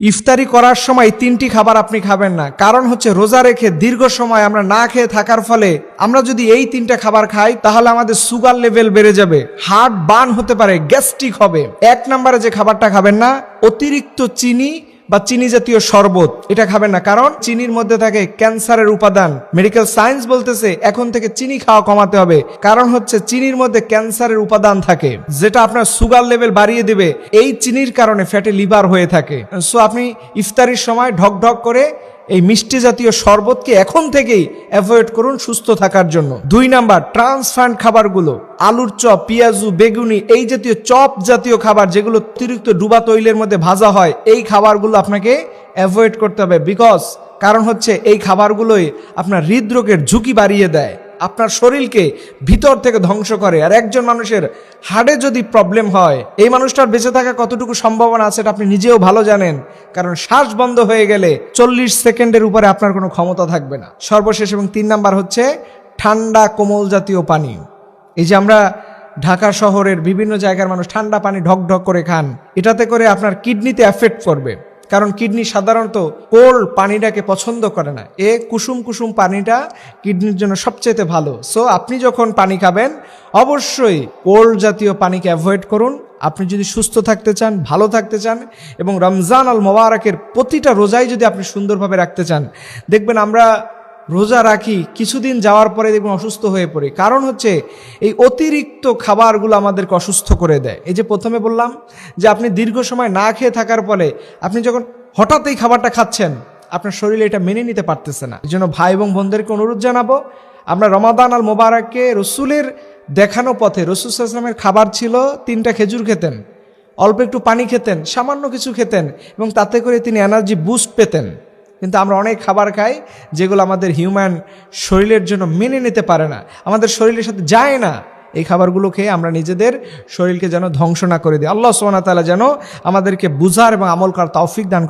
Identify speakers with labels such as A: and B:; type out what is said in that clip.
A: ইফতারি করার সময় 3টি খাবার আপনি খাবেন না, কারণ হচ্ছে রোজা রেখে দীর্ঘ সময় আমরা না খেয়ে থাকার ফলে আমরা যদি এই 3টা খাবার খাই তাহলে আমাদের সুগার লেভেল বেড়ে যাবে, হার্ট বার্ন হতে পারে, গ্যাস্ট্রিক হবে। 1 নম্বরে যে খাবারটা খাবেন না, অতিরিক্ত চিনি বা চিনি জাতীয় শরবত, এটা খাবেন না, কারণ চিনির মধ্যে থাকে ক্যান্সারের উপাদান। মেডিকেল সায়েন্স বলতেছে এখন থেকে চিনি খাওয়া কমাতে হবে, কারণ হচ্ছে চিনির মধ্যে ক্যান্সারের উপাদান থাকে যেটা আপনার সুগার লেভেল বাড়িয়ে দেবে। এই চিনির কারণে ফ্যাটি লিভার হয়ে থাকে। সো আপনি ইফতারির সময় ঢক ঢক করে এই মিষ্টি জাতীয় শরবতকে এখন থেকেই অ্যাভয়েড করুন সুস্থ থাকার জন্য। 2 নাম্বার, ট্রান্সফ্যাট খাবারগুলো, আলুর চপ, পেঁয়াজু, বেগুনি, এই জাতীয় চপ জাতীয় খাবার যেগুলো অতিরিক্ত ডুবা তৈলের মধ্যে ভাজা হয়, এই খাবারগুলো আপনাকে অ্যাভয়েড করতে হবে। কারণ হচ্ছে এই খাবারগুলোই আপনার হৃদরোগের ঝুঁকি বাড়িয়ে দেয়, আপনার শরীরকে ভিতর থেকে ধ্বংস করে। আর একজন মানুষের হার্টে যদি প্রবলেম হয়, এই মানুষটার বেঁচে থাকা কতটুকু সম্ভাবনা আছে এটা আপনি নিজেও ভালো জানেন, কারণ শ্বাস বন্ধ হয়ে গেলে 40 সেকেন্ডের উপরে আপনার কোনো ক্ষমতা থাকবে না। সর্বশেষ এবং 3 নাম্বার হচ্ছে ঠান্ডা কোমল জাতীয় পানি। এই যে আমরা ঢাকা শহরের বিভিন্ন জায়গার মানুষ ঠান্ডা পানি ঢক ঢক করে খান, এটাতে করে আপনার কিডনিতে এফেক্ট করবে, কারণ কিডনি সাধারণত কোল্ড পানিটাকে পছন্দ করে না। কুসুম কুসুম পানিটা কিডনির জন্য সবচেয়ে ভালো। সো আপনি যখন পানি খাবেন অবশ্যই কোল্ড জাতীয় পানিকে অ্যাভয়েড করুন। আপনি যদি সুস্থ থাকতে চান, ভালো থাকতে চান এবং রমজান আল মোবারকের প্রতিটা রোজাই যদি আপনি সুন্দরভাবে রাখতে চান, দেখবেন আমরা রোজা রাখি, কিছুদিন যাওয়ার পরে দেখবেন অসুস্থ হয়ে পড়ি। কারণ হচ্ছে এই অতিরিক্ত খাবারগুলো আমাদেরকে অসুস্থ করে দেয়। এই যে প্রথমে বললাম যে আপনি দীর্ঘ সময় না খেয়ে থাকার ফলে আপনি যখন হঠাৎ এই খাবারটা খাচ্ছেন, আপনার শরীরে এটা মেনে নিতে পারতেছে না। এই জন্য ভাই এবং বোনদেরকে অনুরোধ জানাবো, আমরা রমাদান আল মোবারককে রসুলের দেখানো পথে, রসুল সাল্লাল্লাহু আলাইহি ওয়াসাল্লামের খাবার ছিল 3টা খেজুর খেতেন, অল্প একটু পানি খেতেন, সামান্য কিছু খেতেন এবং তাতে করে তিনি এনার্জি বুস্ট পেতেন। কিন্তু আমরা অনেক খাবার খাই যেগুলো আমাদের হিউম্যান শরীরের জন্য মেনে নিতে পারে না, আমাদের শরীরের সাথে যায় না। এই খাবারগুলো খেয়ে আমরা নিজেদের শরীরকে যেন ধ্বংস না করে দিই। আল্লাহ সুবহানাহু ওয়া তাআলা যেন আমাদেরকে বুঝার এবং আমল করার তৌফিক দান করেন।